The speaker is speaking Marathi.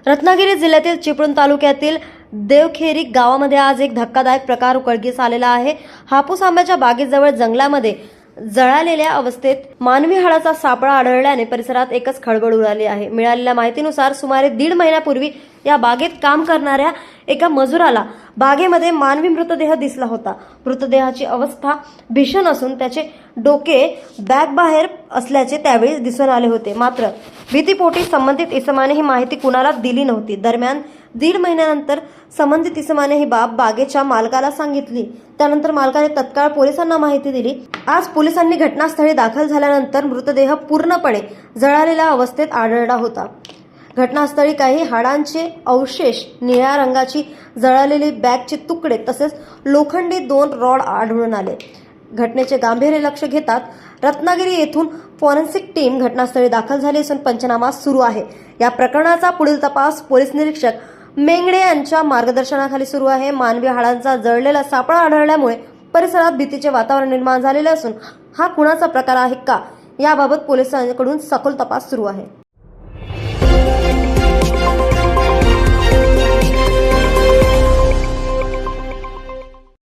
रत्नागिरी जिल्ह्यातील चिपळूण तालुक्यातील देवखेरी गावामध्ये आज एक धक्कादायक प्रकार उघडकीस आलेला आहे। हापूस आंब्याच्या बागेजवळ जंगलामध्ये जळालेल्या अवस्थेत मानवी हाडाचा सापळा आढळल्याने परिसरात एकच खळबळ उडाली आहे। मिळालेल्या माहितीनुसार सुमारे 1.5 महिन्यापूर्वी या बागेत काम करणाऱ्या एका मजुराला बागेमध्ये मानवी मृतदेह दिसला होता। मृतदेहाची अवस्था भीषण असून त्याचे डोके बॅग बाहेर असल्याचे त्यावेळी दिसून आले होते। मात्र भीतीपोटी संबंधित इसमाने ही माहिती कुणाला दिली नव्हती। दरम्यान 1.5 महिन्यानंतर संबंधित इसमाने ही बाब बागेच्या मालकाला सांगितली। त्यानंतर मालकाने तत्काळ पोलिसांना माहिती दिली। आज पोलिसांनी घटनास्थळी दाखल झाल्यानंतर मृतदेह पूर्णपणे जळालेल्या अवस्थेत आढळला होता। घटनास्थळी काही हाडांचे अवशेष, निळ्या रंगाची जळालेली बॅगचे तुकडे तसेच लोखंडी 2 रॉड आढळून आले। घटनेचे गांभीर्य लक्ष घेतात रत्नागिरी येथून फॉरेन्सिक टीम घटनास्थळी दाखल झाली असून पंचनामा सुरू आहे। या प्रकरणाचा पुढील तपास पोलीस निरीक्षक मेंगडे यांच्या मार्गदर्शनाखाली सुरू आहे। मानवी हाडांचा जळलेला सापळा आढळल्यामुळे परिसरात भीतीचे वातावरण निर्माण झालेले असून हा खुनाचा प्रकार आहे का याबाबत पोलिसांकडून सखोल तपास सुरू आहे।